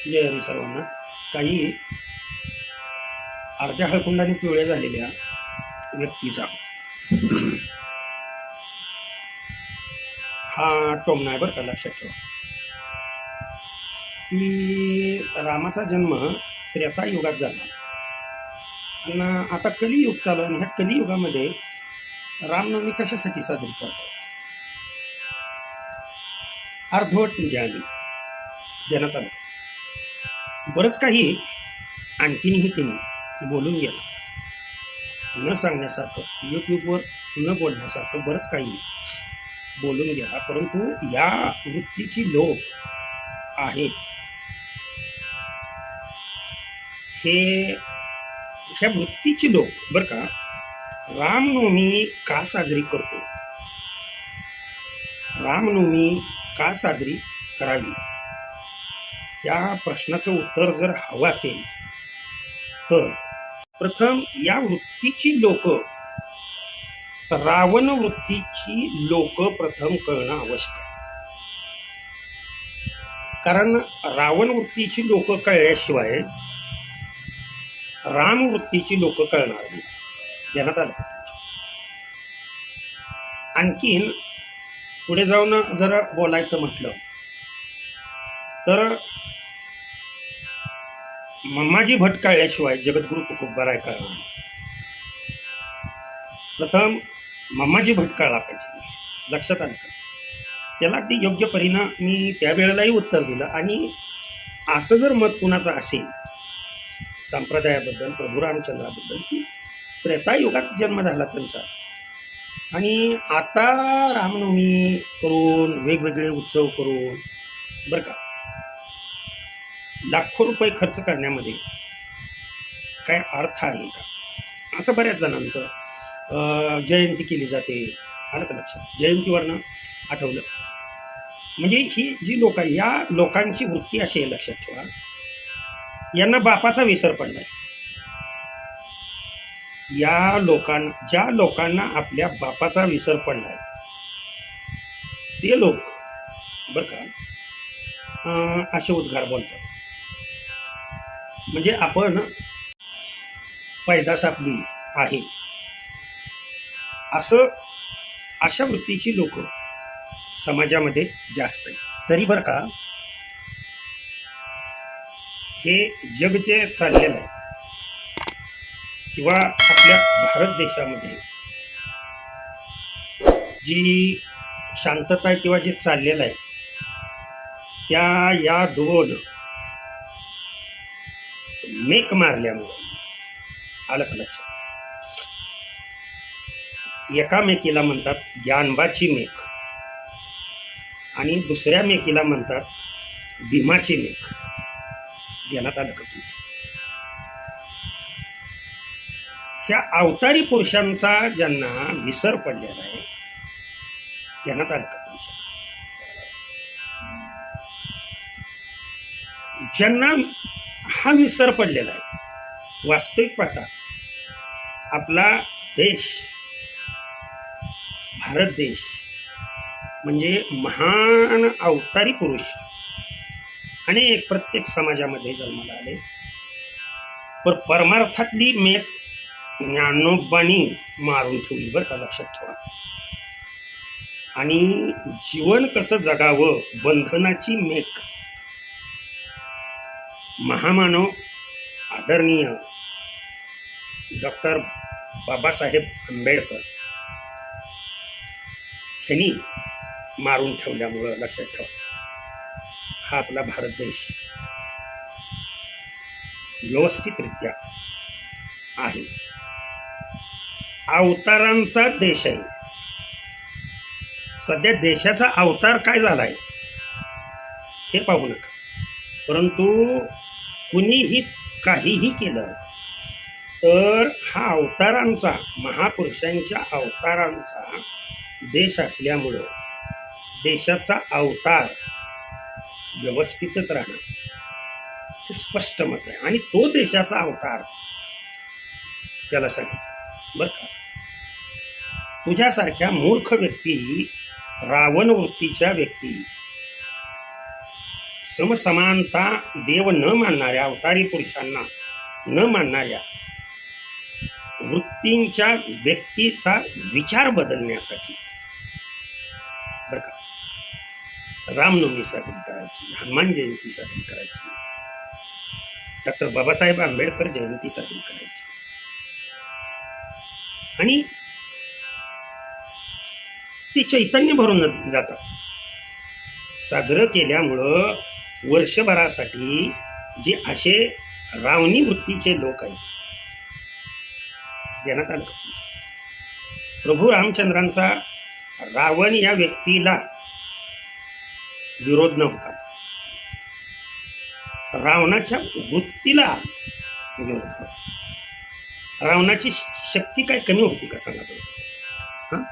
जय हरी सर्वांना. काही अर्ध्या हळकुंडाने पिवळ्या झालेल्या व्यक्तीचा हा टोमणा आहे बरं का. लक्षात ठेवा की रामाचा जन्म त्रेतायुगात झाला आणि आता कलियुग चालू आहे. ह्या कलियुगामध्ये रामनवमी कशासाठी साजरी करतात? अर्धवट ज्ञान देण्यात आलं. बरंच काही आणखीनही तिने बोलून गेला, न सांगण्यासारखं, यूट्यूबवर न बोलण्यासारखं बरंच काही बोलून गेला. परंतु या वृत्तीची लोक आहेत ह्या वृत्तीची लोक बरं का रामनवमी का साजरी करतो, रामनवमी का साजरी करावी, या प्रश्नाचं उत्तर जर हवं असेल तर प्रथम या वृत्तीची लोक, रावण वृत्तीची लोक प्रथम कळणं आवश्यक आहे. कारण रावण वृत्तीची लोक कळल्याशिवाय राम वृत्तीची लोक कळणार नाही. ध्यानात आलं का? आणखीन पुढे जाऊन जर बोलायचं म्हटलं तर मम्माजी भट कळल्याशिवाय जगद्गुरु तुकोबाराय कळणार नाही. प्रथम मम्माजी भट कळला पाहिजे. लक्षात आलं का? त्याला अगदी योग्य परिणाम मी त्यावेळेलाही उत्तर दिलं. आणि असं जर मत कुणाचं असेल संप्रदायाबद्दल, प्रभू रामचंद्राबद्दल, की त्रेतायुगात जन्म झाला त्यांचा आणि आता रामनवमी करून वेगवेगळे उत्सव करून बरं का लाखो रुपये खर्च करण्यामध्ये काय अर्थ आहे का? असं बऱ्याच जणांचं जयंती केली जाते. आलं का लक्षात? जयंतीवरनं आठवलं. म्हणजे ही जी लोक, या लोकांची वृत्ती अशी आहे, लक्षात ठेवा, यांना बापाचा विसर पडलाय. या लोकांना, ज्या लोकांना आपल्या बापाचा विसर पडलाय ते लोक बरं का असे उद्गार बोलतात. म्हणजे आपण पैदास आपली आहे असं, अशा वृत्तीची लोक समाजामध्ये जास्त आहेत. तरी बरं का हे जग जे चाललेलं आहे किंवा आपल्या भारत देशामध्ये जी शांतता आहे किंवा जे चाललेलं आहे त्या या दोन मेक मारल्यामुळं, आलं का लक्षात? एका मेकीला म्हणतात ज्ञानबाची मेक आणि दुसऱ्या मेकीला म्हणतात भीमाची मेक. ध्यानात आलं का तुमच्या? ह्या अवतारी पुरुषांचा ज्यांना विसर पडलेला आहे, ध्यानात आलं का तुमच्या? ज्यांना हा विसर पडलेला आहे, वास्तविक पाहता आपला देश, भारत देश म्हणजे महान अवतारी पुरुष अनेक प्रत्येक समाजामध्ये जन्माला आले. पण परमार्थातली मेक ज्ञानोबानी मारून ठेवली बरं का. लक्षात ठेवा. आणि जीवन कसं जगावं, बंधनाची मेक महामानव आदरणीय डॉक्टर बाबासाहेब आंबेडकर यांनी मारून ठेवल्यामुळं, लक्षात ठेवा, हा आपला भारत देश व्यवस्थितरित्या आहे. अवतारांचा देश आहे. सध्या देशाचा अवतार काय झाला आहे हे पाहू नका. परंतु कुणीही काहीही केलं तर हा अवतारांचा, महापुरुषांच्या अवतारांचा देश असल्यामुळं देशाचा अवतार व्यवस्थितच राहणार हे स्पष्ट मत आहे. आणि तो देशाचा अवतार त्याला सांगितलं बरं का. तुझ्यासारख्या मूर्ख व्यक्ती, रावण वृत्तीच्या व्यक्ती समसमानता देव न मानणाऱ्या अवतारी पुरुषांना न मानणाऱ्या वृत्तींच्या व्यक्तीचा विचार बदलण्यासाठी बरं का रामनवमी साजरी करायची, हनुमान जयंती साजरी करायची, डॉक्टर बाबासाहेब आंबेडकर जयंती साजरी करायची आणि ते चैतन्य भरून जातात. साजरं केल्यामुळं वर्षभरासाठी जे असे रावणी वृत्तीचे लोक आहेत देण्यात आलं. प्रभू रामचंद्रांचा रावण या व्यक्तीला विरोध नव्हता, रावणाच्या वृत्तीला विरोध होता. रावणाची शक्ती काय कमी होती का सांगा बरं?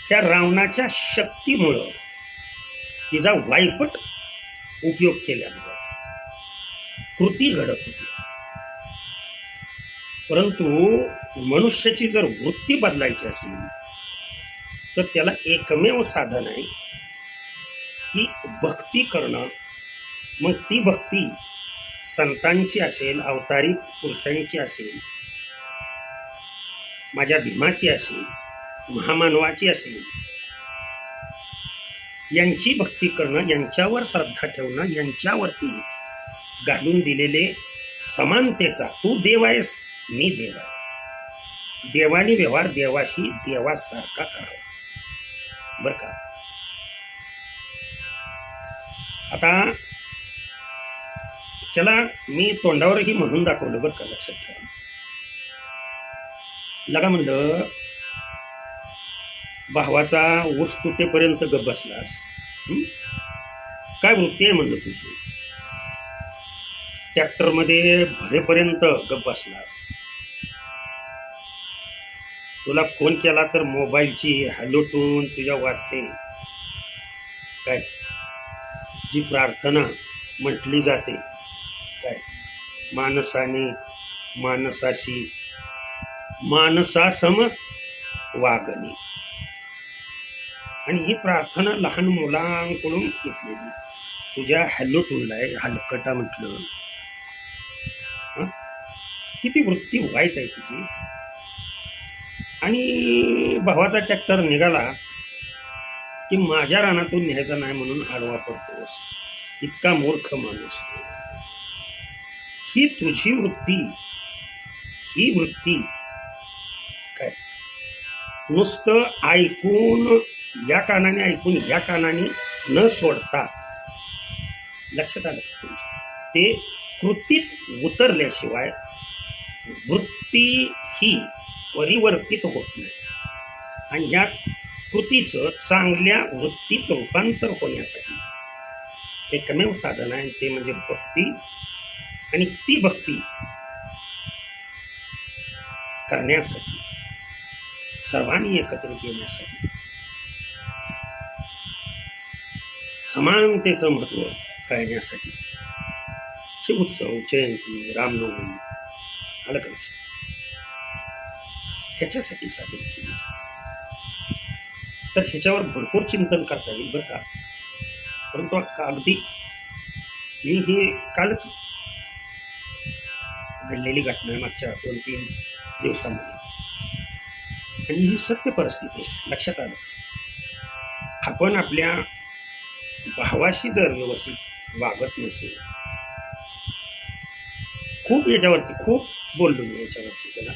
त्या रावणाच्या शक्तीमुळं तिचा वाईपट उपयोग केल्यामुळे कृती घडत होती. परंतु मनुष्याची जर वृत्ती बदलायची असेल तर त्याला एकमेव साधन आहे की भक्ती करणं. मग ती भक्ती संतांची असेल, अवतारी पुरुषांची असेल, माझ्या भीमाची असेल, महामानवाची असेल, यांची भक्ती करणं, यांच्यावर श्रद्धा ठेवणं, यांच्यावरती घालून दिलेले समानतेचा तू देव आहेस मी देव आहे, देवाने व्यवहार देवाशी देवासारखा करावा बरं का. आता त्याला मी तोंडावरही म्हणून दाखवलं बरं का, लक्षात ठेवा. लगा म्हणलं भावाचा ऊस तुटेपर्यंत गप बसलास, काय वृत्ती आहे म्हणलं तुझी, ट्रॅक्टरमध्ये भरेपर्यंत गप बसलास, तुला फोन केला तर मोबाईलची हॅलो टून तुझ्या वाजते, काय जी प्रार्थना म्हटली जाते काय मानसाने मानसाशी मानसासम वागणे, आणि ही प्रार्थना लहान मुलांकडून घेतलेली. तुझ्या हॅलो टूनला आहे हलकटा म्हटलं, किती वृत्ती वाईट आहे तुझी. आणि भावाचा ट्रॅक्टर निघाला की माझ्या रानातून न्यायचा नाही म्हणून आडवा पडतोस, इतका मूर्ख माणूस. ही तुझी वृत्ती, ही वृत्ती काय नुसतं ऐकून या कानाने ऐकून या कानाने न सोडता, लक्षात आलं तुमच्या, ते कृतीत उतरल्याशिवाय वृत्ती ही परिवर्तित होत नाही. आणि या कृतीचं चांगल्या वृत्तीत रूपांतर होण्यासाठी एकमेव साधन आहे ते म्हणजे भक्ती. आणि ती भक्ती करण्यासाठी सर्वांनी एकत्रित येण्यासाठी समानतेचं महत्त्व कळण्यासाठी हे उत्सव, जयंती, रामनवमी आलं का लक्षात, ह्याच्यासाठी साजरी केली जाते. तर ह्याच्यावर भरपूर चिंतन करता येईल बरं का. परंतु अगदी मी ही कालच घडलेली घटना आहे मागच्या 2-3 दिवसामध्ये, आणि ही सत्य परिस्थिती आहे. लक्षात आलं, आपण आपल्या भावाशी जर व्यवस्थित वागत नसेल, खूप याच्यावरती खूप बोललो मी याच्यावरती, त्याला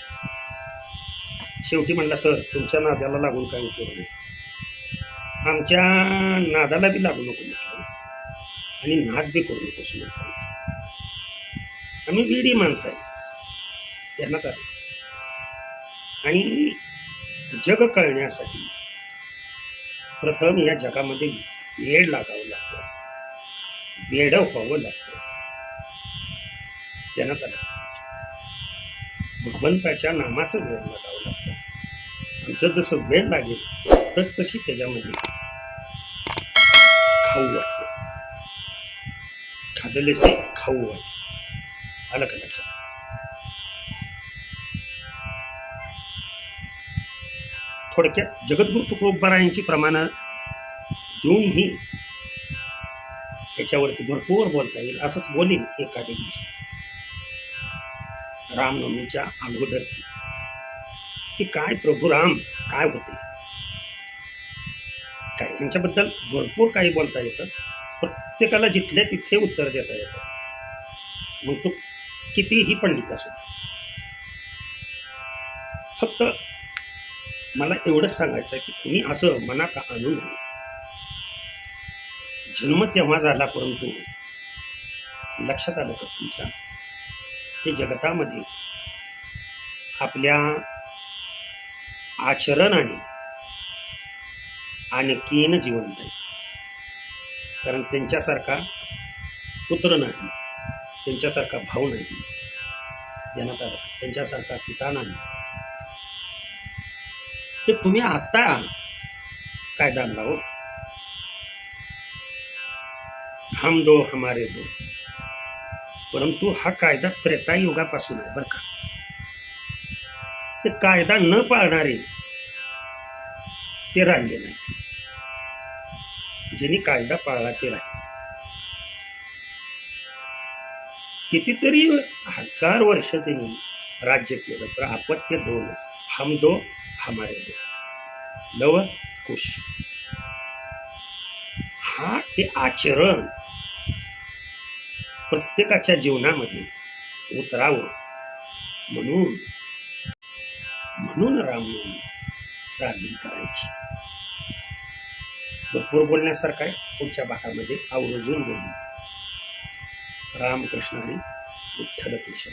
शेवटी म्हणला सर तुमच्या नादाला लागून काही उपयोग नाही, आमच्या नादाला बी लागू नको म्हटलं आणि नाद बी करू नकोस म्हटलं. आम्ही वेडी माणसं आहे त्यांना तर. आणि जग कळण्यासाठी प्रथम या जगामध्ये वेळ लागावं लागतं, वेड व्हावं लागतं. त्यांना तर भगवंताच्या नामाचं वेळ लागावं लागतं. जसं जसं वेळ लागेल तस तशी त्याच्यामध्ये खाऊ वाटतं, खादलेसे खाऊ वाटतं. आलं का लक्षात. थोडक्यात जगद्गुरु तुकोबारायांची प्रमाणं देऊनही ह्याच्यावरती भरपूर बोलता येईल, असंच बोलीन एखाद्या दिवशी रामनवमीच्या अगोदर की काय प्रभू राम काय होते, काय यांच्याबद्दल भरपूर काही बोलता येतं. प्रत्येकाला जिथल्या तिथे उत्तर देता येतं, मग तो कितीही पंडित असो. फक्त मला एवढंच सांगायचं की तुम्ही असं मनात आणू नये. जन्म तेव्हा झाला, परंतु लक्षात आलं का तुमच्या ते जगतामध्ये आपल्या आचरणाने आणखीन जिवंत आहे. कारण त्यांच्यासारखा पुत्र नाही, त्यांच्यासारखा भाऊ नाही, देण्यात आलं त्यांच्यासारखा पिता नाही. हे तुम्ही आता कायदा आणला हो, हम दो हमारे दो. परंतु हा कायदा त्रेतायुगापासून आहे बरं का. ते कायदा न पाळणारे ते राहिले नाही, ज्यांनी कायदा पाळला ते राहिले. कितीतरी हजार वर्ष त्यांनी राज्य केलं, तर अपत्य दोनच, हम दो हमारे दो, लव कुश. हा हे आचरण प्रत्येकाच्या जीवनामध्ये उतरावं म्हणून रामनवमी साजरी करायची. भरपूर बोलण्यासारखं आहे, पुढच्या भागामध्ये आवर्जून बोलू. रामकृष्ण हरी, विठ्ठल केशव.